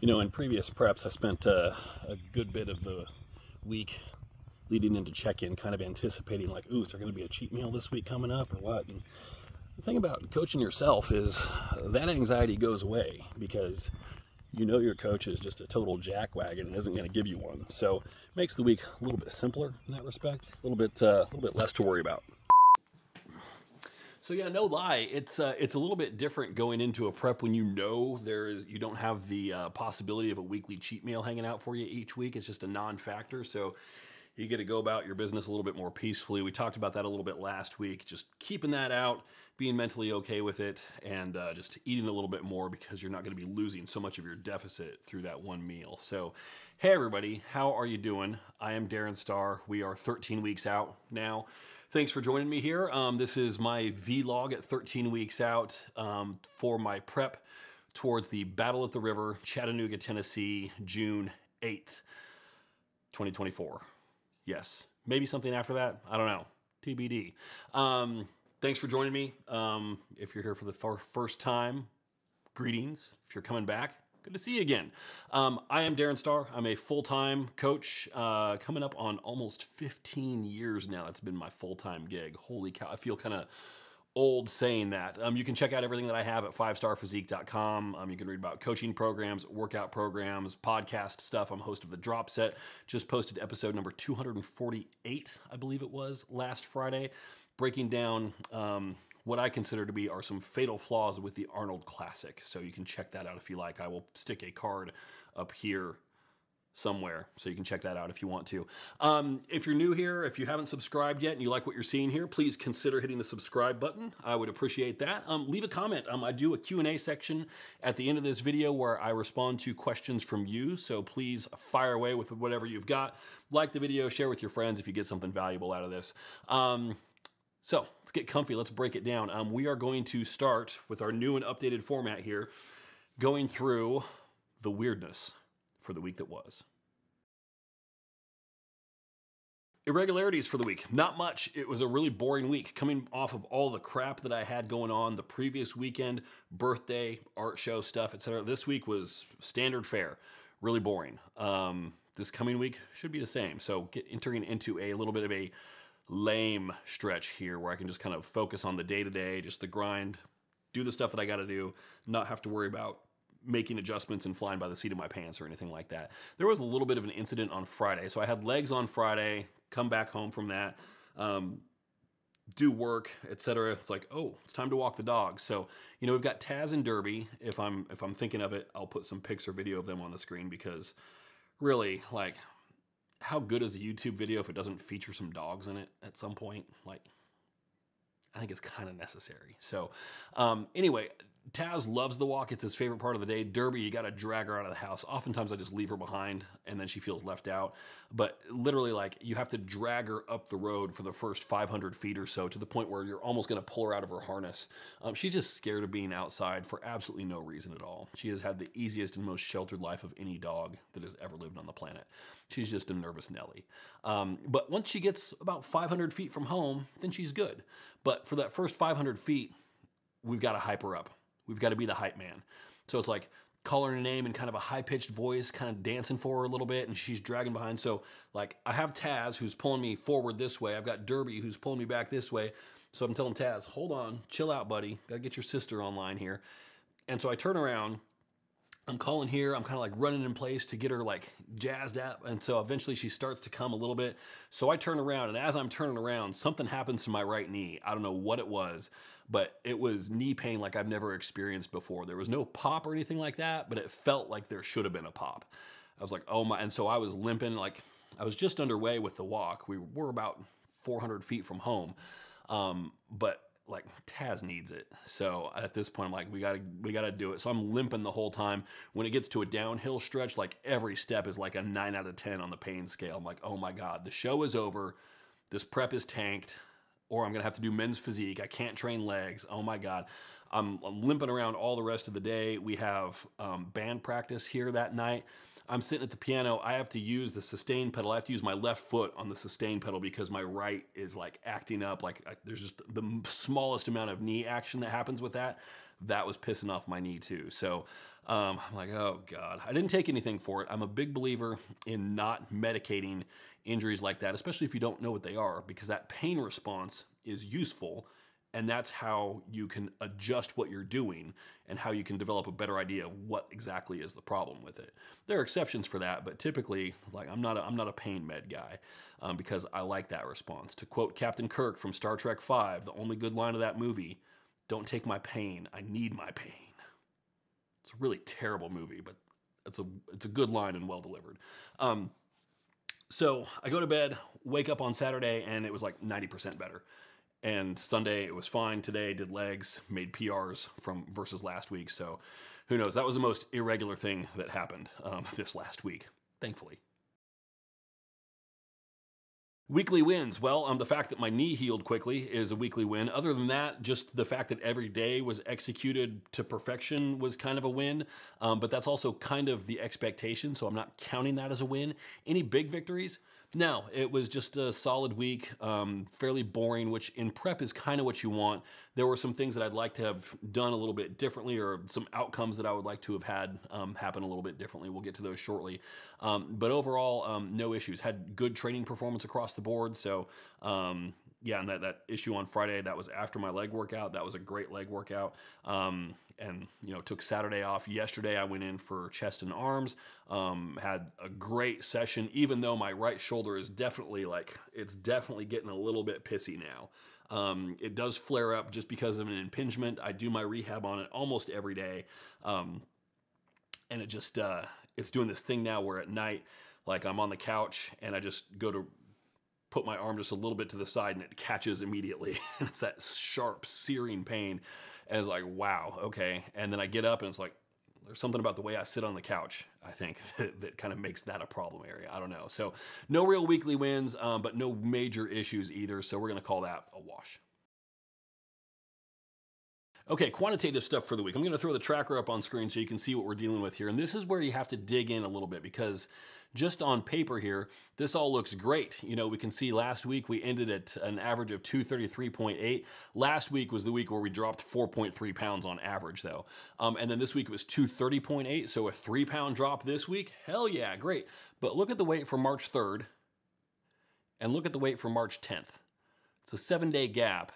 You know, in previous preps, I spent a good bit of the week leading into check-in kind of anticipating, like, ooh, is there going to be a cheat meal this week coming up or what? And the thing about coaching yourself is that anxiety goes away because you know your coach is just a total jackwagon and isn't going to give you one. So it makes the week a little bit simpler in that respect, a little bit less to worry about. So yeah, no lie, it's a little bit different going into a prep when you know you don't have the possibility of a weekly cheat meal hanging out for you each week. It's just a non-factor, so you get to go about your business a little bit more peacefully. We talked about that a little bit last week, just keeping that out, being mentally okay with it, and just eating a little bit more because you're not going to be losing so much of your deficit through that one meal. So, hey everybody, how are you doing? I am Darren Starr. We are 13 weeks out now. Thanks for joining me here. This is my vlog at 13 weeks out for my prep towards the Battle at the River, Chattanooga, Tennessee, June 8th, 2024. Yes, maybe something after that. I don't know. TBD. Thanks for joining me. If you're here for the first time, greetings. If you're coming back, good to see you again. I am Darren Starr. I'm a full-time coach, coming up on almost 15 years now. That's been my full-time gig. Holy cow, I feel kind of old saying that. You can check out everything that I have at 5starphysique.com. You can read about coaching programs, workout programs, podcast stuff. I'm host of The Drop Set. Just posted episode number 248, I believe it was, last Friday, breaking down what I consider to be some fatal flaws with the Arnold Classic. So you can check that out if you like. I will stick a card up here somewhere, so you can check that out if you want to. If you're new here, if you haven't subscribed yet and you like what you're seeing here, please consider hitting the subscribe button. I would appreciate that. Leave a comment. I do a Q&A section at the end of this video where I respond to questions from you, so please fire away with whatever you've got. Like the video, share with your friends if you get something valuable out of this. So let's get comfy, let's break it down. We are going to start with our new and updated format here, going through the weirdness for the week that was. Irregularities for the week. Not much. It was a really boring week coming off of all the crap that I had going on the previous weekend, birthday, art show stuff, etc. This week was standard fare. Really boring. This coming week should be the same. So entering into a little bit of a lame stretch here where I can just kind of focus on the day-to-day, just the grind, do the stuff that I got to do, not have to worry about making adjustments and flying by the seat of my pants or anything like that. There was a little bit of an incident on Friday. So I had legs on Friday, come back home from that, do work, etc. It's like, oh, it's time to walk the dog. So, you know, we've got Taz and Derby. If I'm thinking of it, I'll put some pics or video of them on the screen because really, like, how good is a YouTube video if it doesn't feature some dogs in it at some point? Like, I think it's kind of necessary. So anyway, Taz loves the walk. It's his favorite part of the day. Derby, you got to drag her out of the house. Oftentimes I just leave her behind and then she feels left out. But literally, like, you have to drag her up the road for the first 500 feet or so to the point where you're almost going to pull her out of her harness. She's just scared of being outside for absolutely no reason at all. She has had the easiest and most sheltered life of any dog that has ever lived on the planet. She's just a nervous Nelly. But once she gets about 500 feet from home, then she's good. But for that first 500 feet, we've got to hype her up. We've got to be the hype man. So it's like calling her name in kind of a high-pitched voice, kind of dancing for her a little bit, and she's dragging behind. So, like, I have Taz, who's pulling me forward this way. I've got Derby, who's pulling me back this way. So I'm telling Taz, hold on, chill out, buddy. Got to get your sister online here. And so I turn around. I'm calling here. I'm kind of like running in place to get her like jazzed up. And so eventually she starts to come a little bit. So I turn around, and as I'm turning around, something happens to my right knee. I don't know what it was, but it was knee pain like I've never experienced before. There was no pop or anything like that, but it felt like there should have been a pop. I was like, oh my, and so I was limping, like I was just underway with the walk. We were about 400 feet from home. But like, Taz needs it. So at this point, I'm like, we gotta do it. So I'm limping the whole time. When it gets to a downhill stretch, like every step is like a 9 out of 10 on the pain scale. I'm like, oh my God, the show is over. This prep is tanked, or I'm gonna have to do men's physique. I can't train legs. Oh my God. I'm limping around all the rest of the day. We have band practice here that night. I'm sitting at the piano, I have to use the sustain pedal. I have to use my left foot on the sustain pedal because my right is like acting up. Like there's just the smallest amount of knee action that happens with that. That was pissing off my knee too. So I'm like, oh God. I didn't take anything for it. I'm a big believer in not medicating injuries like that, especially if you don't know what they are, because that pain response is useful. And that's how you can adjust what you're doing and how you can develop a better idea of what exactly is the problem with it. There are exceptions for that, but typically, like I'm not a pain med guy because I like that response. To quote Captain Kirk from Star Trek V, the only good line of that movie, "Don't take my pain, I need my pain." It's a really terrible movie, but it's a good line and well delivered. So I go to bed, wake up on Saturday, and it was like 90% better. And Sunday, it was fine. Today, did legs, made PRs versus last week. So who knows? That was the most irregular thing that happened this last week, thankfully. Weekly wins. Well, the fact that my knee healed quickly is a weekly win. Other than that, just the fact that every day was executed to perfection was kind of a win. But that's also kind of the expectation, so I'm not counting that as a win. Any big victories? No, it was just a solid week, fairly boring, which in prep is kind of what you want. There were some things that I'd like to have done a little bit differently, or some outcomes that I would like to have had happen a little bit differently. We'll get to those shortly. But overall, no issues. Had good training performance across the board. So yeah, and that issue on Friday, that was after my leg workout. That was a great leg workout. And you know, took Saturday off. Yesterday I went in for chest and arms, had a great session, even though my right shoulder is definitely it's definitely getting a little bit pissy now. It does flare up just because of an impingement. I do my rehab on it almost every day. And it just, it's doing this thing now where at night, like I'm on the couch and I just go to put my arm just a little bit to the side and it catches immediately. And it's that sharp, searing pain. And it's like, wow, okay. And then I get up and it's like, there's something about the way I sit on the couch, I think, that kind of makes that a problem area. I don't know. So no real weekly wins, but no major issues either. So we're going to call that a wash. Okay, quantitative stuff for the week. I'm going to throw the tracker up on screen so you can see what we're dealing with here. And this is where you have to dig in a little bit, because just on paper here, this all looks great. You know, we can see last week we ended at an average of 233.8. Last week was the week where we dropped 4.3 pounds on average though. And then this week it was 230.8, so a 3-pound drop this week. Hell yeah, great. But look at the weight for March 3rd and look at the weight for March 10th. It's a 7-day gap,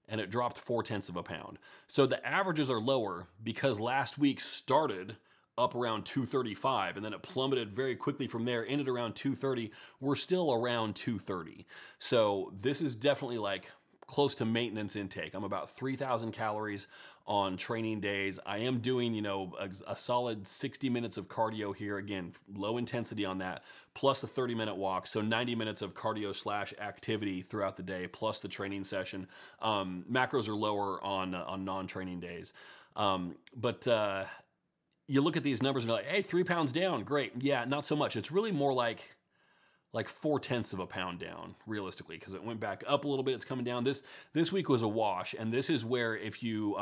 and it dropped 0.4 of a pound. So the averages are lower because last week started up around 235 and then it plummeted very quickly from there, ended around 230. We're still around 230. So this is definitely like close to maintenance intake. I'm about 3,000 calories on training days. I am doing, you know, a solid 60 minutes of cardio here. Again, low intensity on that, plus a 30-minute walk. So 90 minutes of cardio / activity throughout the day, plus the training session. Macros are lower on non-training days. But you look at these numbers and you're like, hey, 3 pounds down, great. Yeah, not so much. It's really more like 0.4 of a pound down, realistically, because it went back up a little bit. It's coming down. This week was a wash, and this is where if you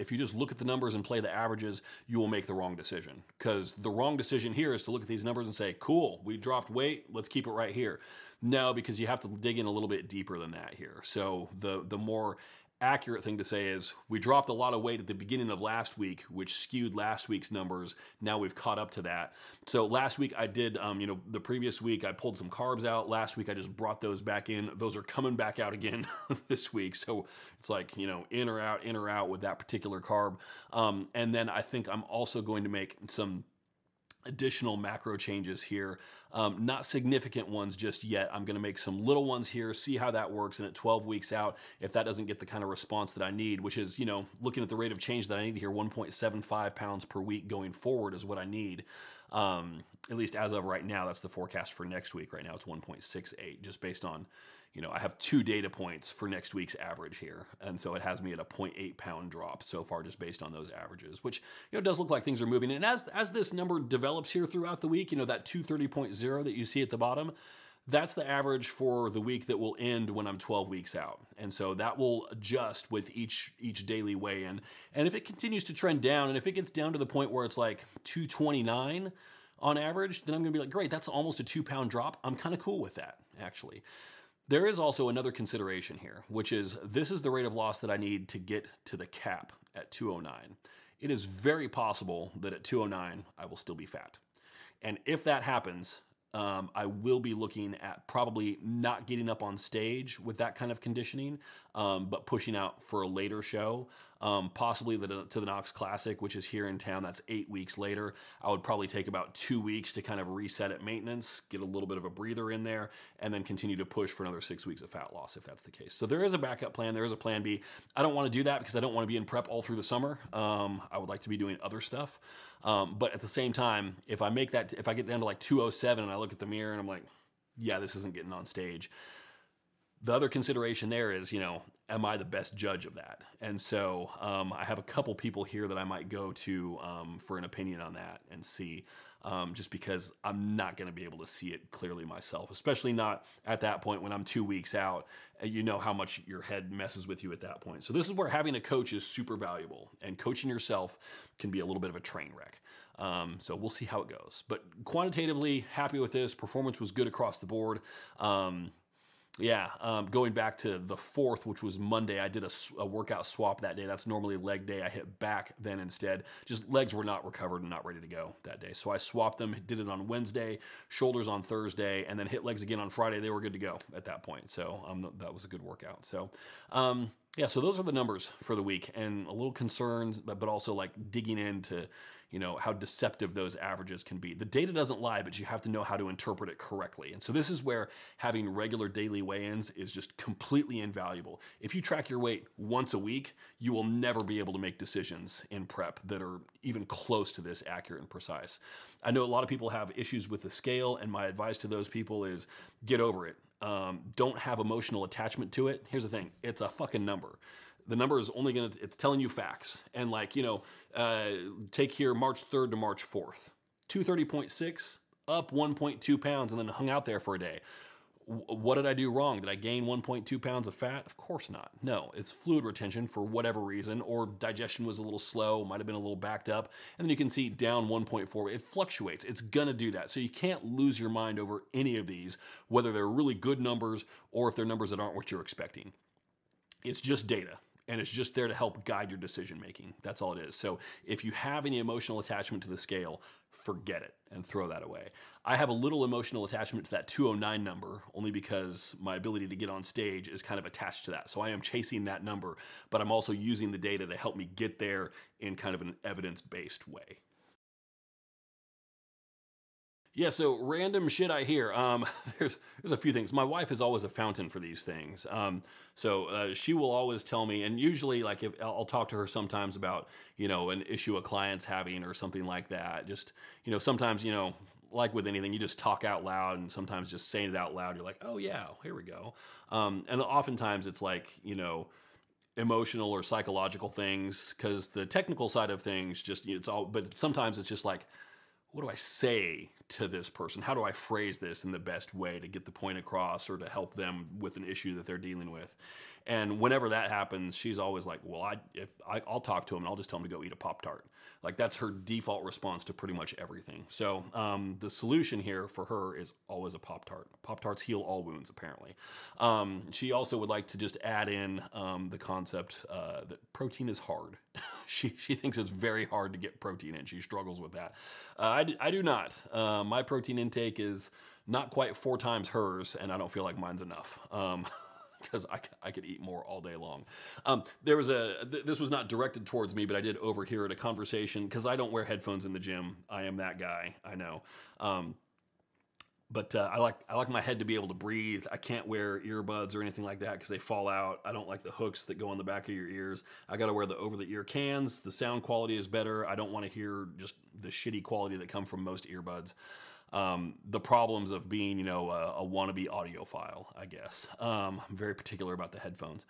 just look at the numbers and play the averages, you will make the wrong decision. Because the wrong decision here is to look at these numbers and say, cool, we dropped weight, let's keep it right here. No, because you have to dig in a little bit deeper than that here. So the more accurate thing to say is we dropped a lot of weight at the beginning of last week, which skewed last week's numbers. Now we've caught up to that. So last week I did, you know, the previous week I pulled some carbs out. Last week I just brought those back in. Those are coming back out again this week. So it's like, you know, in or out with that particular carb. And then I think I'm also going to make some additional macro changes here. Not significant ones just yet. I'm going to make some little ones here, see how that works. And at 12 weeks out, if that doesn't get the kind of response that I need, which is, you know, looking at the rate of change that I need here, 1.75 pounds per week going forward is what I need. At least as of right now, that's the forecast for next week. Right now it's 1.68, just based on, you know, I have 2 data points for next week's average here. And so it has me at a 0.8 pound drop so far, just based on those averages, which, you know, does look like things are moving. And as this number develops here throughout the week, you know, that 230.0 that you see at the bottom, that's the average for the week that will end when I'm 12 weeks out. And so that will adjust with each daily weigh-in. And if it continues to trend down, and if it gets down to the point where it's like 229 on average, then I'm gonna be like, great, that's almost a 2-pound drop. I'm kind of cool with that, actually. There is also another consideration here, which is this is the rate of loss that I need to get to the cap at 209. It is very possible that at 209, I will still be fat. And if that happens, I will be looking at probably not getting up on stage with that kind of conditioning, but pushing out for a later show, possibly to the Knox Classic, which is here in town. That's 8 weeks later. I would probably take about 2 weeks to kind of reset at maintenance, get a little bit of a breather in there, and then continue to push for another 6 weeks of fat loss if that's the case. So there is a backup plan. There is a plan B. I don't want to do that because I don't want to be in prep all through the summer. I would like to be doing other stuff. But at the same time, if I get down to like 207 and I look at the mirror and I'm like, yeah, this isn't getting on stage. The other consideration there is, am I the best judge of that? And so I have a couple people here that I might go to for an opinion on that and see, just because I'm not going to be able to see it clearly myself, especially not at that point when I'm 2 weeks out. You know how much your head messes with you at that point. So this is where having a coach is super valuable, and coaching yourself can be a little bit of a train wreck. So we'll see how it goes. But quantitatively, happy with this. Performance was good across the board. Going back to the 4th, which was Monday, I did a workout swap that day. That's normally leg day. I hit back then instead. Just legs were not recovered and not ready to go that day. So I swapped them, did it on Wednesday, shoulders on Thursday, and then hit legs again on Friday. They were good to go at that point. So that was a good workout. So so those are the numbers for the week, and a little concerned, but also like digging into, how deceptive those averages can be. The data doesn't lie, but you have to know how to interpret it correctly. And so this is where having regular daily weigh-ins is just completely invaluable. If you track your weight once a week, you will never be able to make decisions in prep that are even close to this accurate and precise. I know a lot of people have issues with the scale, and my advice to those people is get over it. Don't have emotional attachment to it. Here's the thing. It's a fucking number. The number is only it's telling you facts. And take here March 3rd to March 4th. 230.6, up 1.2 pounds, and then hung out there for a day. What did I do wrong? Did I gain 1.2 pounds of fat? Of course not. No, it's fluid retention for whatever reason, or digestion was a little slow, might have been a little backed up. And then you can see down 1.4. It fluctuates. It's going to do that. So you can't lose your mind over any of these, whether they're really good numbers or if they're numbers that aren't what you're expecting. It's just data. And it's just there to help guide your decision making. That's all it is. So if you have any emotional attachment to the scale, forget it and throw that away. I have a little emotional attachment to that 209 number, only because my ability to get on stage is kind of attached to that. So I am chasing that number, but I'm also using the data to help me get there in kind of an evidence-based way. Yeah, so random shit I hear. There's a few things. My wife is always a fountain for these things. So she will always tell me, and usually like if I'll talk to her sometimes about, an issue a client's having or something like that. Just, sometimes, like with anything, you just talk out loud, and sometimes just saying it out loud, you're like, oh yeah, here we go. And oftentimes it's like, emotional or psychological things, because the technical side of things just, but sometimes it's just like, what do I say to this person? How do I phrase this in the best way to get the point across or to help them with an issue that they're dealing with? And whenever that happens, she's always like, well, I'll talk to him and I'll just tell him to go eat a Pop-Tart. Like that's her default response to pretty much everything. So the solution here for her is always a Pop-Tart. Pop-Tarts heal all wounds, apparently. She also would like to just add in the concept that protein is hard. She thinks it's very hard to get protein in. She struggles with that. I do not. My protein intake is not quite 4 times hers, and I don't feel like mine's enough. Because I could eat more all day long. This was not directed towards me, but I did overhear it, a conversation, because I don't wear headphones in the gym. I am that guy, I know. But I like my head to be able to breathe. I can't wear earbuds or anything like that because they fall out. I don't like the hooks that go on the back of your ears. I got to wear the over-the-ear cans. The sound quality is better. I don't want to hear just the shitty quality that come from most earbuds. The problems of being, a wannabe audiophile, I guess. I'm very particular about the headphones.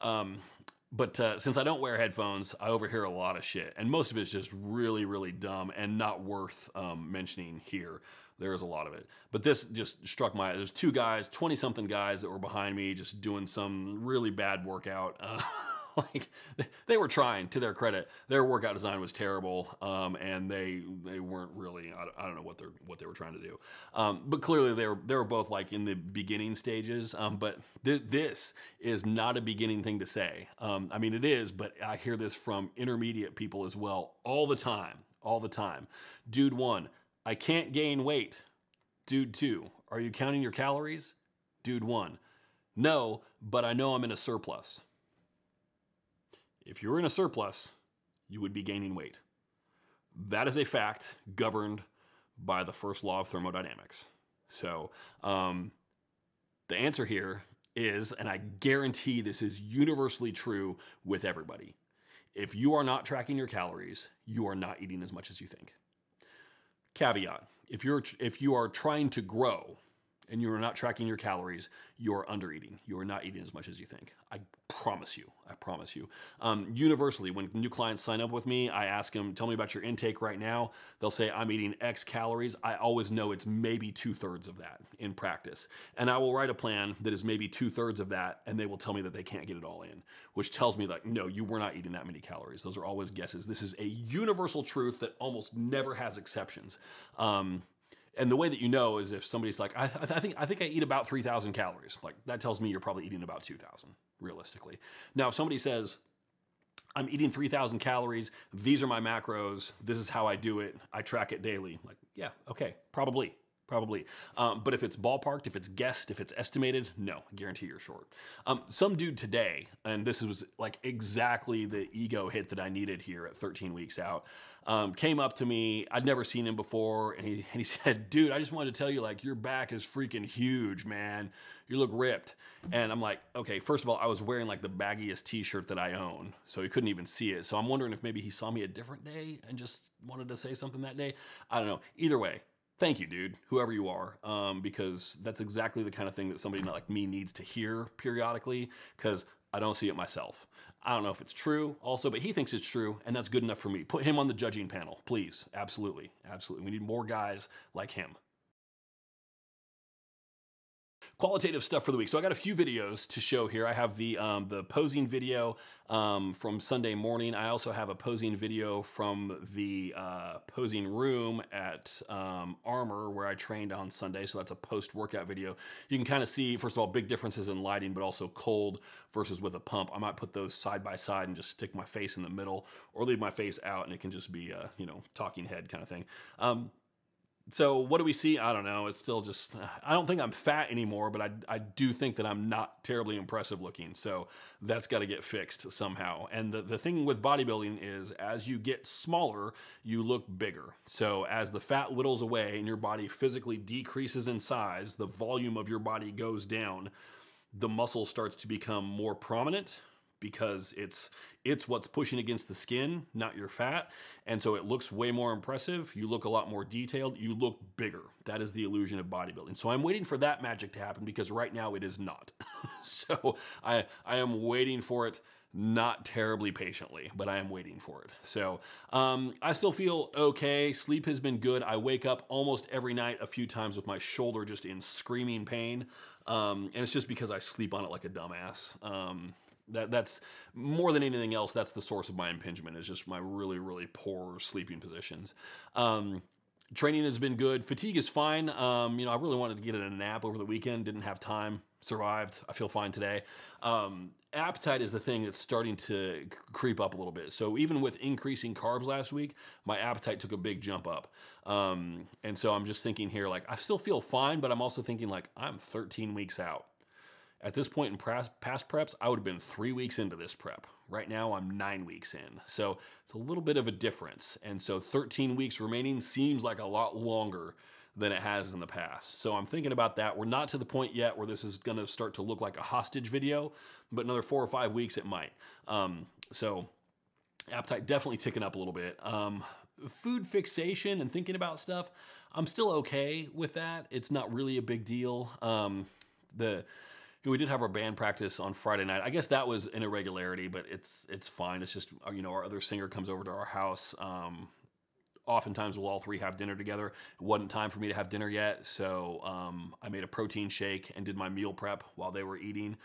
But since I don't wear headphones, I overhear a lot of shit. And most of it's just really, really dumb and not worth mentioning here. There's a lot of it. But this just struck there's 2 guys, 20-something guys that were behind me just doing some really bad workout like they were trying, to their credit. Their workout design was terrible, and they weren't really, I don't know what they were trying to do. But clearly they were both like in the beginning stages. But this is not a beginning thing to say. I mean, it is, but I hear this from intermediate people as well all the time. All the time. Dude 1, I can't gain weight. Dude 2, are you counting your calories? Dude 1, no, but I know I'm in a surplus. If you're in a surplus, you would be gaining weight. That is a fact governed by the first law of thermodynamics. So the answer here is, and I guarantee this is universally true with everybody, if you are not tracking your calories, you are not eating as much as you think. Caveat, if you are trying to grow and you are not tracking your calories, you are under eating. You are not eating as much as you think. I promise you. I promise you. Universally, when new clients sign up with me, I ask them, tell me about your intake right now. They'll say, I'm eating X calories. I always know it's maybe 2/3 of that in practice. And I will write a plan that is maybe 2/3 of that, and they will tell me that they can't get it all in, which tells me like, no, you were not eating that many calories. Those are always guesses. This is a universal truth that almost never has exceptions. And the way that you know is if somebody's like, I think I eat about 3,000 calories. Like that tells me you're probably eating about 2,000 realistically. Now, if somebody says, I'm eating 3,000 calories. These are my macros. This is how I do it. I track it daily. Like, yeah, okay, probably. But if it's ballparked, if it's guessed, if it's estimated, no, I guarantee you're short. Some dude today, and this was like exactly the ego hit that I needed here at 13 weeks out, came up to me. I'd never seen him before. And he said, dude, I just wanted to tell you, like, your back is freaking huge, man. You look ripped. And I'm like, okay, first of all, I was wearing like the baggiest t-shirt that I own, so he couldn't even see it. So I'm wondering if maybe he saw me a different day and just wanted to say something that day. I don't know. Either way, thank you, dude, whoever you are, because that's exactly the kind of thing that somebody like me needs to hear periodically, because I don't see it myself. I don't know if it's true also, but he thinks it's true, and that's good enough for me. Put him on the judging panel, please. Absolutely. Absolutely. We need more guys like him. Qualitative stuff for the week. So I got a few videos to show here. I have the posing video from Sunday morning. I also have a posing video from the posing room at Armor where I trained on Sunday. So that's a post-workout video. You can kind of see, first of all, big differences in lighting, but also cold versus with a pump. I might put those side by side and just stick my face in the middle or leave my face out, and it can just be a, talking head kind of thing. So what do we see? I don't know. It's still just, I don't think I'm fat anymore, but I do think that I'm not terribly impressive looking. So that's got to get fixed somehow. And the thing with bodybuilding is as you get smaller, you look bigger. So as the fat whittles away and your body physically decreases in size, the volume of your body goes down, the muscle starts to become more prominent, because it's what's pushing against the skin, not your fat. And so it looks way more impressive. You look a lot more detailed. You look bigger. That is the illusion of bodybuilding. So I'm waiting for that magic to happen, because right now it is not. So I am waiting for it, not terribly patiently, but I am waiting for it. So I still feel okay. Sleep has been good. I wake up almost every night a few times with my shoulder just in screaming pain. And it's just because I sleep on it like a dumbass. That's more than anything else. That's the source of my impingement, is just my really, really poor sleeping positions. Training has been good. Fatigue is fine. I really wanted to get in a nap over the weekend. Didn't have time. Survived. I feel fine today. Appetite is the thing that's starting to creep up a little bit. So even with increasing carbs last week, my appetite took a big jump up. And so I'm just thinking here, like, I still feel fine, but I'm also thinking like I'm 13 weeks out. At this point in past preps, I would have been 3 weeks into this prep. Right now, I'm 9 weeks in. So it's a little bit of a difference. And so 13 weeks remaining seems like a lot longer than it has in the past. So I'm thinking about that. We're not to the point yet where this is going to start to look like a hostage video, but another 4 or 5 weeks it might. So appetite definitely ticking up a little bit. Food fixation and thinking about stuff, I'm still okay with that. It's not really a big deal. We did have our band practice on Friday night. I guess that was an irregularity, but it's fine. It's just, our other singer comes over to our house oftentimes we'll all three have dinner together. It wasn't time for me to have dinner yet, so I made a protein shake and did my meal prep while they were eating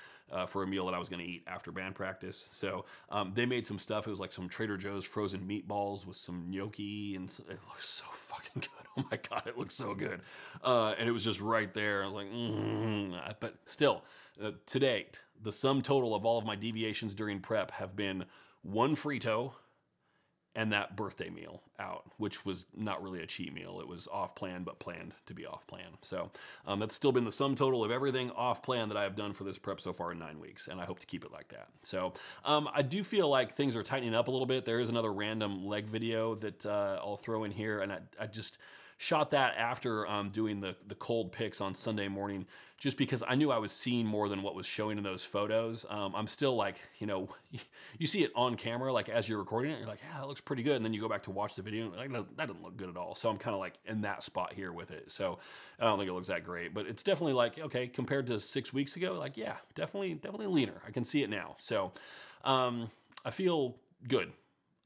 for a meal that I was going to eat after band practice. So they made some stuff. It was like some Trader Joe's frozen meatballs with some gnocchi, and it looked so fucking good. Oh my God, it looked so good. And it was just right there. I was like, but still, to date, the sum total of all of my deviations during prep have been one frito and that birthday meal out, which was not really a cheat meal. It was off plan, but planned to be off plan. So that's still been the sum total of everything off plan that I have done for this prep so far in 9 weeks, and I hope to keep it like that. So I do feel like things are tightening up a little bit. There is another random leg video that I'll throw in here, and I just shot that after doing the cold picks on Sunday morning, just because I knew I was seeing more than what was showing in those photos. I'm still like, you know, you see it on camera, like as you're recording it, you're like, yeah, that looks pretty good. And then you go back to watch the video and like, no, that doesn't look good at all. So I'm kind of like in that spot here with it. So I don't think it looks that great, but it's definitely like, okay, compared to 6 weeks ago, like, yeah, definitely leaner. I can see it now. So I feel good.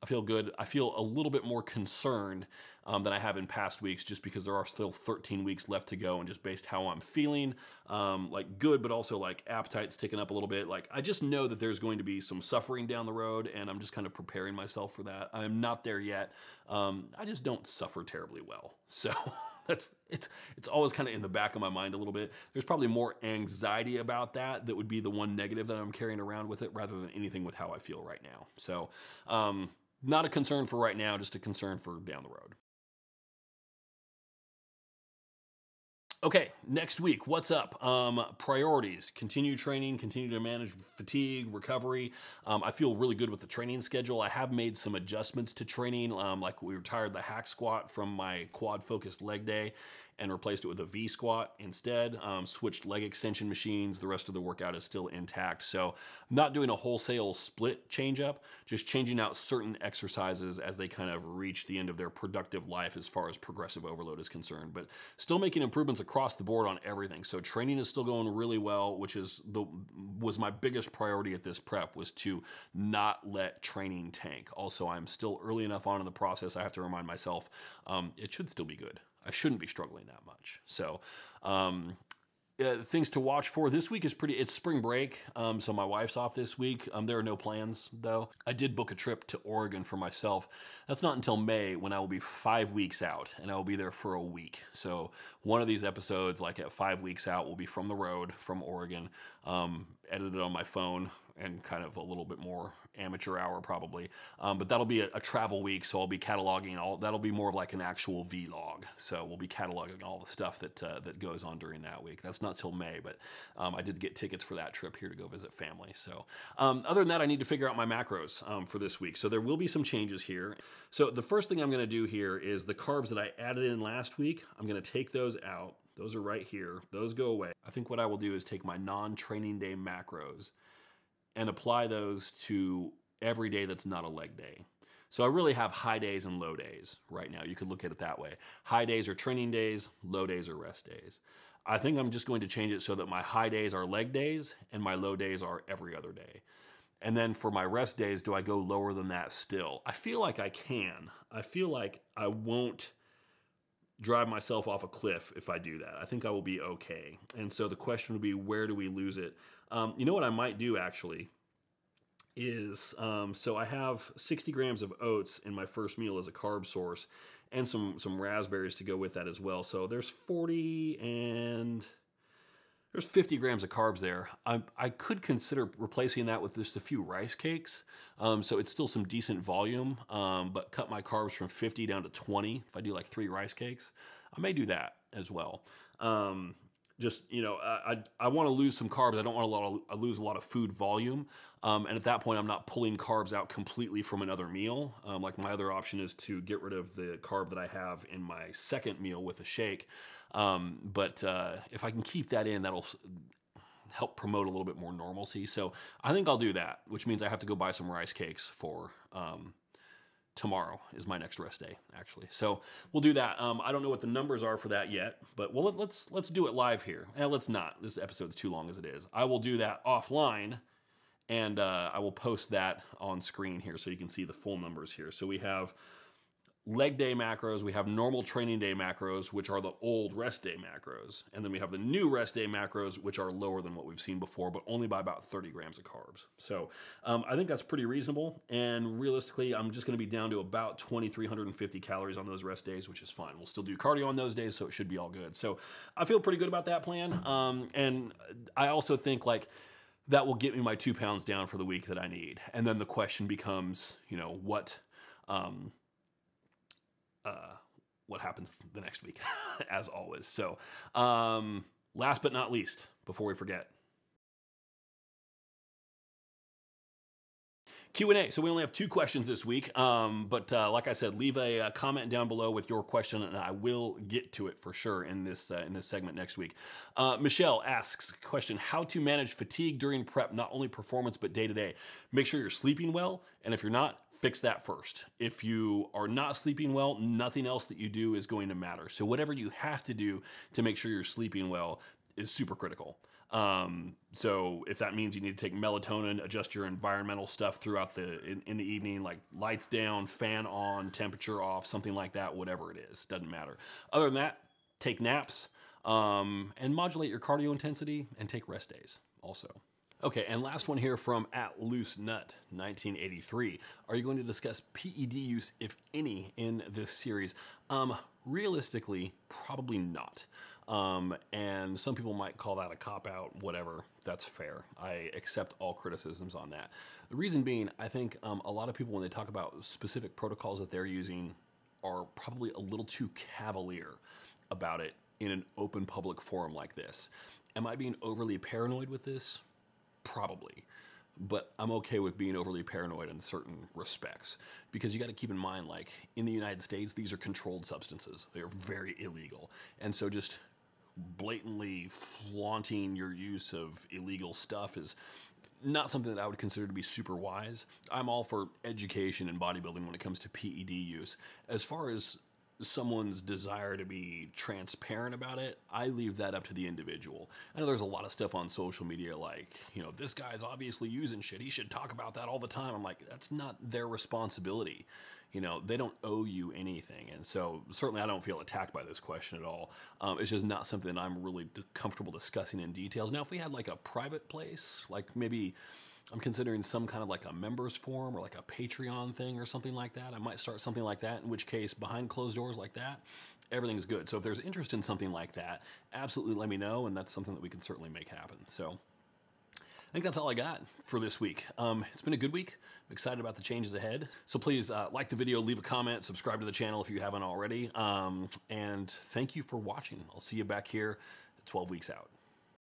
I feel good. I feel a little bit more concerned than I have in past weeks, just because there are still 13 weeks left to go, and just based how I'm feeling, like good, but also like appetite's ticking up a little bit. Like I just know that there's going to be some suffering down the road, and I'm just kind of preparing myself for that. I'm not there yet. I just don't suffer terribly well. So it's always kind of in the back of my mind a little bit. There's probably more anxiety about that would be the one negative that I'm carrying around with it, rather than anything with how I feel right now. So not a concern for right now, just a concern for down the road. Okay, next week, what's up? Priorities, continue training, continue to manage fatigue, recovery. I feel really good with the training schedule. I have made some adjustments to training, like we retired the hack squat from my quad focused leg day and replaced it with a V squat instead. Switched leg extension machines. The rest of the workout is still intact. So I'm not doing a wholesale split change up, just changing out certain exercises as they kind of reach the end of their productive life as far as progressive overload is concerned, but still making improvements across the board on everything. So training is still going really well, which was my biggest priority at this prep, was to not let training tank. Also, I'm still early enough on in the process. I have to remind myself, it should still be good. I shouldn't be struggling that much. So things to watch for this week is it's spring break. So my wife's off this week. There are no plans though. I did book a trip to Oregon for myself. That's not until May, when I will be 5 weeks out, and I will be there for a week. So one of these episodes, like at 5 weeks out, will be from the road, from Oregon, edited on my phone, and kind of a little bit more amateur hour probably. But that'll be a travel week, so I'll be cataloging that'll be more of like an actual vlog. So we'll be cataloging all the stuff that goes on during that week. That's not till May, but I did get tickets for that trip here to go visit family. So other than that, I need to figure out my macros for this week. So there will be some changes here. So the first thing I'm gonna do here is the carbs that I added in last week, I'm gonna take those out. Those are right here. Those go away. I think what I will do is take my non-training day macros and apply those to every day that's not a leg day. So I really have high days and low days right now. You could look at it that way. High days are training days, low days are rest days. I think I'm just going to change it so that my high days are leg days and my low days are every other day. And then for my rest days, do I go lower than that still? I feel like I can. I feel like I won't drive myself off a cliff if I do that. I think I will be okay. And so the question would be, where do we lose it? You know what I might do actually is, so I have 60 grams of oats in my first meal as a carb source, and some raspberries to go with that as well. So there's 40 and there's 50 grams of carbs there. I could consider replacing that with just a few rice cakes. So it's still some decent volume, but cut my carbs from 50 down to 20. If I do like 3 rice cakes, I may do that as well. Just, you know, I want to lose some carbs. I don't want to lose a lot of food volume. And at that point, I'm not pulling carbs out completely from another meal. Like my other option is to get rid of the carb that I have in my second meal with a shake. But if I can keep that in, that'll help promote a little bit more normalcy. So I think I'll do that, which means I have to go buy some rice cakes for tomorrow is my next rest day, actually. So we'll do that. I don't know what the numbers are for that yet, but well, let's do it live here. Let's not. This episode's too long as it is. I will do that offline, and I will post that on screen here so you can see the full numbers here. So we have leg day macros, we have normal training day macros, which are the old rest day macros. And then we have the new rest day macros, which are lower than what we've seen before, but only by about 30 grams of carbs. So I think that's pretty reasonable. And realistically, I'm just gonna be down to about 2,350 calories on those rest days, which is fine. We'll still do cardio on those days, so it should be all good. So I feel pretty good about that plan. And I also think like, that will get me my 2 pounds down for the week that I need. And then the question becomes, you know, what happens the next week, as always. So last but not least, before we forget, Q&A. So we only have 2 questions this week, but like I said, leave a comment down below with your question, and I will get to it for sure in this segment next week. Michelle asks, question, how to manage fatigue during prep, not only performance, but day to day. Make sure you're sleeping well, and if you're not, fix that first. If you are not sleeping well, nothing else that you do is going to matter. So whatever you have to do to make sure you're sleeping well is super critical. So if that means you need to take melatonin, adjust your environmental stuff throughout in the evening, like lights down, fan on, temperature off, something like that, whatever it is, doesn't matter. Other than that, take naps, and modulate your cardio intensity and take rest days also. Okay, and last one here from @LooseNut1983. Are you going to discuss PED use, if any, in this series? Realistically, probably not. And some people might call that a cop-out, whatever. That's fair. I accept all criticisms on that. The reason being, I think a lot of people, when they talk about specific protocols that they're using, are probably a little too cavalier about it in an open public forum like this. Am I being overly paranoid with this? Probably, but I'm okay with being overly paranoid in certain respects, because you got to keep in mind, like in the United States, these are controlled substances. They are very illegal. And so just blatantly flaunting your use of illegal stuff is not something that I would consider to be super wise. I'm all for education and bodybuilding when it comes to PED use. As far as someone's desire to be transparent about it, I leave that up to the individual. I know there's a lot of stuff on social media like, you know, this guy's obviously using shit, he should talk about that all the time. I'm like, that's not their responsibility. You know, they don't owe you anything. And so certainly I don't feel attacked by this question at all. It's just not something that I'm really comfortable discussing in details. Now, if we had like a private place, like maybe I'm considering some kind of like a members forum or like a Patreon thing or something like that. I might start something like that, in which case behind closed doors like that, everything's good. So if there's interest in something like that, absolutely let me know, and that's something that we can certainly make happen. So I think that's all I got for this week. It's been a good week. I'm excited about the changes ahead. So please like the video, leave a comment, subscribe to the channel if you haven't already. And thank you for watching. I'll see you back here at 12 weeks out.